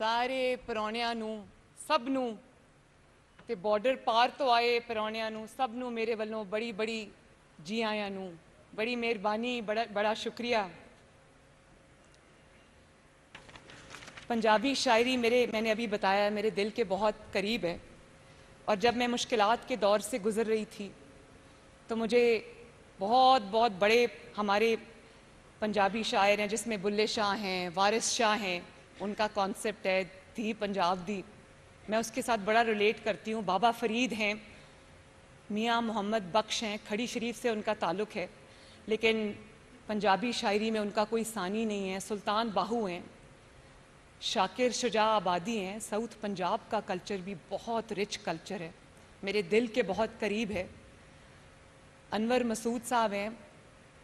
ਸਾਰੇ ਪਰੌਣਿਆਂ ਨੂੰ, ਸਭ ਨੂੰ, ਤੇ ਬਾਰਡਰ ਪਾਰ ਤੋਂ ਆਏ ਪਰੌਣਿਆਂ ਨੂੰ, ਸਭ ਨੂੰ ਮੇਰੇ ਵੱਲੋਂ ਬੜੀ ਬੜੀ ਜੀ ਆਇਆਂ ਨੂੰ, ਬੜੀ ਮਿਹਰਬਾਨੀ, ਬੜਾ ਸ਼ੁਕریہ। पंजाबी शायरी मैंने अभी बताया मेरे दिल के बहुत करीब है, और जब मैं मुश्किलात के दौर से गुज़र रही थी तो मुझे बहुत बहुत बड़े हमारे पंजाबी शायर हैं, जिसमें बुल्ले शाह हैं, वारिस शाह हैं, उनका कॉन्सेप्ट है धी पंजाब दी, मैं उसके साथ बड़ा रिलेट करती हूँ। बाबा फरीद हैं, मियाँ मोहम्मद बख्श हैं, खड़ी शरीफ से उनका ताल्लुक़ है, लेकिन पंजाबी शायरी में उनका कोई सानी नहीं है। सुल्तान बाहू हैं, शाकिर शुजा आबादी हैं। साउथ पंजाब का कल्चर भी बहुत रिच कल्चर है, मेरे दिल के बहुत करीब है। अनवर मसूद साहब हैं,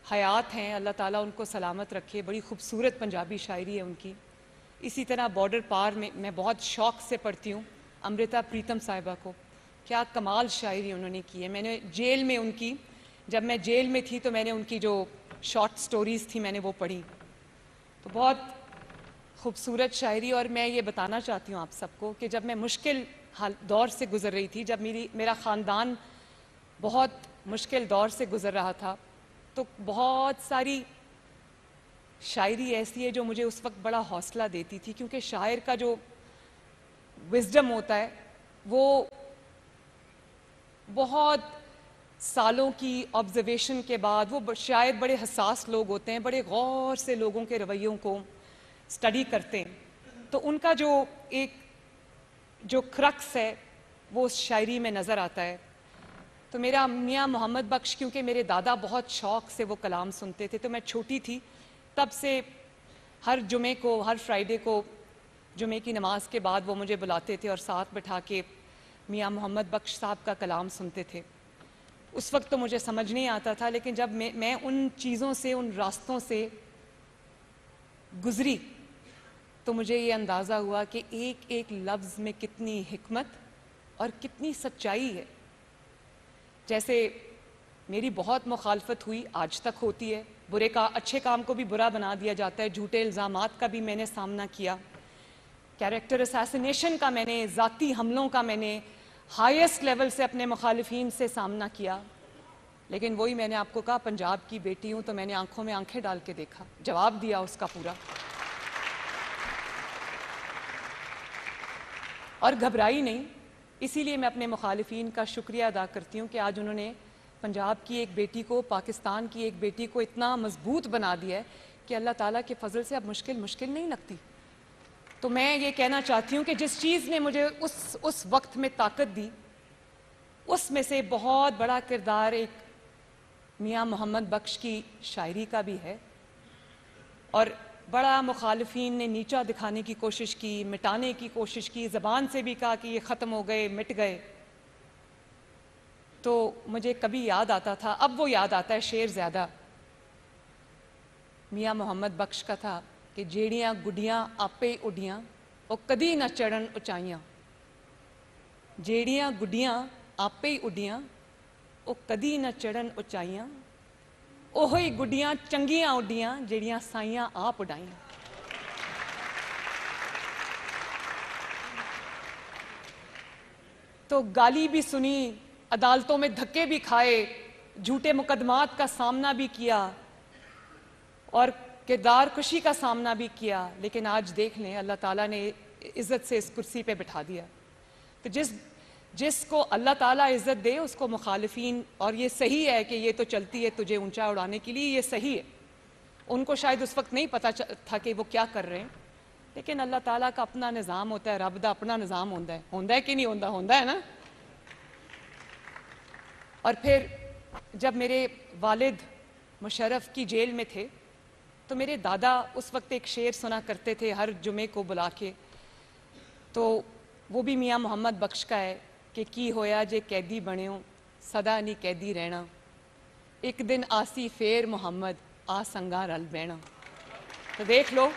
हयात हैं, अल्लाह ताला उनको सलामत रखे, बड़ी खूबसूरत पंजाबी शायरी है उनकी। इसी तरह बॉर्डर पार में मैं बहुत शौक़ से पढ़ती हूँ अमृता प्रीतम साहिबा को, क्या कमाल शायरी उन्होंने की है। मैंने जेल में उनकी, जब मैं जेल में थी तो मैंने उनकी जो शॉर्ट स्टोरीज़ थी मैंने वो पढ़ी, तो बहुत खूबसूरत शायरी। और मैं ये बताना चाहती हूँ आप सबको कि जब मैं मुश्किल दौर से गुज़र रही थी, जब मेरा ख़ानदान बहुत मुश्किल दौर से गुज़र रहा था, तो बहुत सारी शायरी ऐसी है जो मुझे उस वक्त बड़ा हौसला देती थी, क्योंकि शायर का जो विज़डम होता है वो बहुत सालों की ऑब्जर्वेशन के बाद, वो शायर बड़े हसास लोग होते हैं, बड़े गौर से लोगों के रवैयों को स्टडी करते हैं, तो उनका जो क्रक्स है वो उस शायरी में नज़र आता है। तो मेरा मियाँ मोहम्मद बख्श, क्योंकि मेरे दादा बहुत शौक़ से वो कलाम सुनते थे, तो मैं छोटी थी तब से हर जुमे को, हर फ्राइडे को जुमे की नमाज के बाद वो मुझे बुलाते थे और साथ बिठा के मियाँ मोहम्मद बख्श साहब का कलाम सुनते थे। उस वक्त तो मुझे समझ नहीं आता था, लेकिन जब मैं उन चीज़ों से, उन रास्तों से गुज़री तो मुझे ये अंदाज़ा हुआ कि एक एक लफ्ज़ में कितनी हिकमत और कितनी सच्चाई है। जैसे मेरी बहुत मुखालफत हुई, आज तक होती है, अच्छे काम को भी बुरा बना दिया जाता है, झूठे इल्ज़ामात का भी मैंने सामना किया, कैरेक्टर असैसिनेशन का, मैंने ज़ाती हमलों का मैंने हाईएस्ट लेवल से अपने मुखालिफिन से सामना किया। लेकिन वही मैंने आपको कहा, पंजाब की बेटी हूँ तो मैंने आंखों में आंखें डाल के देखा, जवाब दिया उसका पूरा, और घबराई नहीं। इसीलिए मैं अपने मुखालिफिन का शुक्रिया अदा करती हूँ कि आज उन्होंने पंजाब की एक बेटी को, पाकिस्तान की एक बेटी को इतना मजबूत बना दिया है कि अल्लाह ताला के फजल से अब मुश्किल नहीं लगती। तो मैं ये कहना चाहती हूँ कि जिस चीज़ ने मुझे उस वक्त में ताकत दी, उसमें से बहुत बड़ा किरदार एक मियाँ मोहम्मद बख्श की शायरी का भी है, और बड़ा मुखालिफिन ने नीचा दिखाने की कोशिश की, मिटाने की कोशिश की, ज़बान से भी कहा कि ये ख़त्म हो गए, मिट गए। तो मुझे कभी याद आता था, अब वो याद आता है शेर ज़्यादा, मियाँ मोहम्मद बख्श का था कि जेड़ियाँ गुडियाँ आपे उडियाँ वो कदी न चढ़न उचाइयाँ, जेड़ियाँ गुडियाँ आपे उडियाँ वो कदी न चढ़न उचाइयाँ, ओही गुडियाँ चंगियाँ उडियाँ जेड़ियाँ साइयाँ आप उडाइयाँ। तो गाली भी सुनी, अदालतों में धक्के भी खाए, झूठे मुकदमात का सामना भी किया और किरदार कुशी का सामना भी किया, लेकिन आज देख लें अल्लाह ताला ने इज़्ज़त से इस कुर्सी पे बिठा दिया। तो जिसको अल्लाह ताला इज़्ज़त दे उसको मुखालिफिन, और ये सही है कि ये तो चलती है तुझे ऊंचा उड़ाने के लिए, ये सही है, उनको शायद उस वक्त नहीं पता था कि वो क्या कर रहे हैं, लेकिन अल्लाह ताला का अपना निज़ाम होता है, रब दा अपना निज़ाम होंदा है कि नहीं होंदा है ना। और फिर जब मेरे वालिद मुशर्रफ की जेल में थे तो मेरे दादा उस वक्त एक शेर सुना करते थे हर जुमे को बुला के, तो वो भी मियाँ मोहम्मद बख्श का है कि की होया जे कैदी बनियो सदा नहीं कैदी रहना, एक दिन आसी फेर मोहम्मद आ संगा रल बहना। तो देख लो,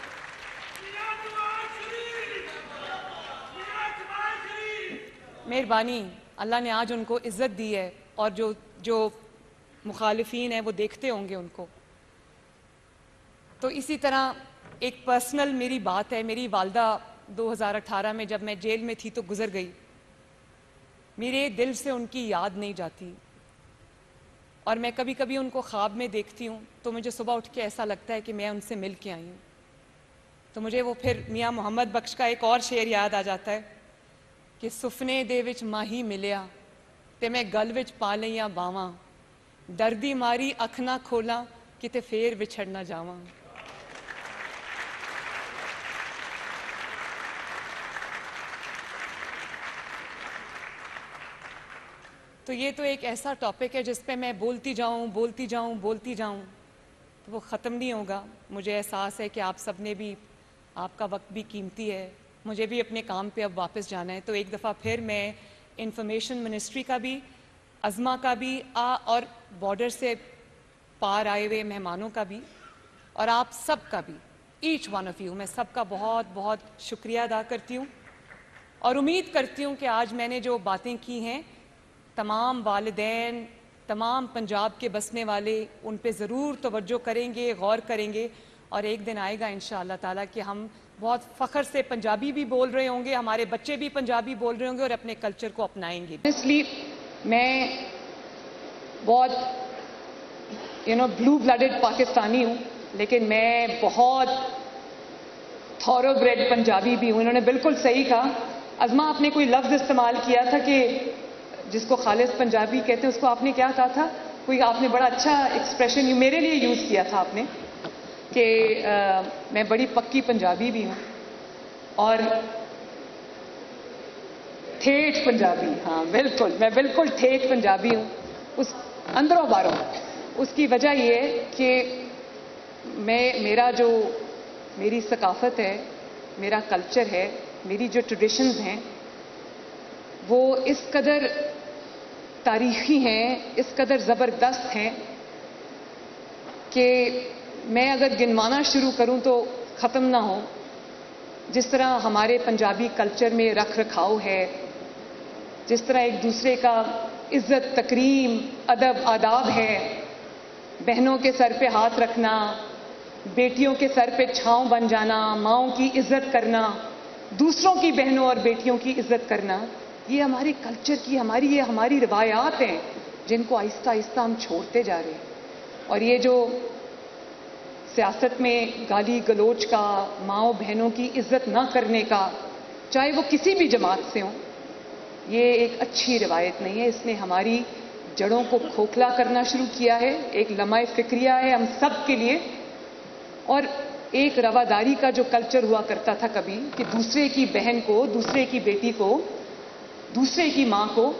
मेहरबानी, अल्लाह ने आज उनको इज़्ज़त दी है, और जो मुखालिफिन हैं वो देखते होंगे उनको। तो इसी तरह एक पर्सनल मेरी बात है, मेरी वालदा 2018 میں جب میں جیل میں تھی تو گزر گئی. میرے دل سے ان کی یاد نہیں جاتی, اور میں کبھی کبھی ان کو خواب میں دیکھتی ہوں تو مجھے صبح اٹھ کے ایسا لگتا ہے کہ میں ان سے مل کے آئی ہوں. تو مجھے وہ پھر میاں محمد بخش کا ایک اور شعر یاد آ جاتا ہے کہ سفنے دے وچ ماہی ملیا تے میں گل وچ پا لئیاں باواں, دردی ماری اکھ نہ کھولاں کتے پھر وچھڑ نہ جاواں. تو یہ تو ایک ایسا ٹاپک ہے جس پہ میں بولتی جاؤں تو وہ ختم نہیں ہوگا. مجھے احساس ہے کہ آپ سب نے بھی, آپ کا وقت بھی قیمتی ہے, مجھے بھی اپنے کام پہ اب واپس جانا ہے. تو ایک دفعہ پھر میں انفارمیشن منسٹری کا بھی, عظما کا بھی, اور بارڈر سے پار آئے ہوئے مہمانوں کا بھی, اور آپ سب کا بھی, ایچ ون آف یو, میں سب کا بہت بہت شکریہ ادا کرتی ہوں. اور امید کرتی ہوں کہ آج میں نے جو باتیں کی ہیں تمام والدین, تمام پنجاب کے بسنے والے ان پہ ضرور توجہ کریں گے, غور کریں گے, اور ایک دن آئے گا انشاءاللہ تعالیٰ کہ ہم بہت فخر سے پنجابی بھی بول رہے ہوں گے, ہمارے بچے بھی پنجابی بول رہے ہوں گے اور اپنے کلچر کو اپنائیں گے. اس لیے میں بہت بلو بلڈڈ پاکستانی ہوں, لیکن میں بہت تھورو بریڈ پنجابی بھی ہوں. انہوں نے بالکل صحیح کہا. عظما, آپ نے کوئی لفظ استعمال کیا تھا کہ جس کو خالص پنجابی کہتے ہیں, اس کو آپ نے کیا کہا تھا؟ کوئی آپ نے بڑا اچھا ایکسپریشن میرے لیے یوز کیا تھا آپ نے, کہ میں بڑی پکی پنجابی بھی ہوں اور ٹھیٹھ پنجابی. ہاں بالکل, میں بالکل ٹھیٹھ پنجابی ہوں, اس اندروں باروں. اس کی وجہ یہ ہے کہ میری ثقافت ہے, میرا کلچر ہے, میری جو ٹریڈیشنز ہیں وہ اس قدر تاریخی ہیں, اس قدر زبردست ہیں کہ میں اگر گنوانا شروع کروں تو ختم نہ ہو. جس طرح ہمارے پنجابی کلچر میں رکھ رکھاؤ ہے, جس طرح ایک دوسرے کا عزت, تکریم, ادب, آداب ہے, بہنوں کے سر پہ ہاتھ رکھنا, بیٹیوں کے سر پہ چھاؤں بن جانا, ماؤں کی عزت کرنا, دوسروں کی بہنوں اور بیٹیوں کی عزت کرنا, یہ ہمارے کلچر کی, ہماری روایات ہیں جن کو آہستہ آہستہ ہم چھوڑتے جا رہے ہیں. اور یہ جو سیاست میں گالی گلوچ کا, ماؤں بہنوں کی عزت نہ کرنے کا, چاہے وہ کسی بھی جماعت سے ہوں, یہ ایک اچھی روایت نہیں ہے. اس نے ہماری جڑوں کو کھوکھلا کرنا شروع کیا ہے. ایک لمحہ فکریہ ہے ہم سب کے لیے, اور ایک رواداری کا جو کلچر ہوا کرتا تھا کبھی, کہ دوسرے کی بہن کو, دوسرے کی بیٹی کو, دوسرے کی ماں کو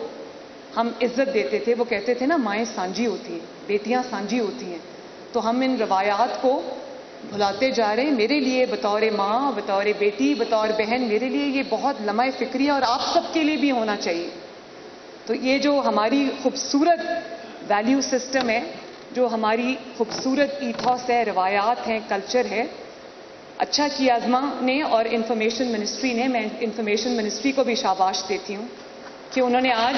ہم عزت دیتے تھے. وہ کہتے تھے نا, مائیں سانجھی ہوتی ہیں, بیٹیاں سانجھی ہوتی ہیں. تو ہم ان روایات کو بھلاتے جا رہے ہیں. میرے لیے بطور ماں, بطور بیٹی, بطور بہن, میرے لیے یہ بہت لمحہ فکریہ, اور آپ سب کے لیے بھی ہونا چاہیے. تو یہ جو ہماری خوبصورت ویلیو سسٹم ہے, جو ہماری خوبصورت ایتھوس ہے, روایات ہیں, کلچر ہے, اچھا کیا عظما نے اور انفارمیشن منسٹری نے. میں انفارمیشن منسٹری کو بھی شاباش دیتی ہوں کہ انہوں نے آج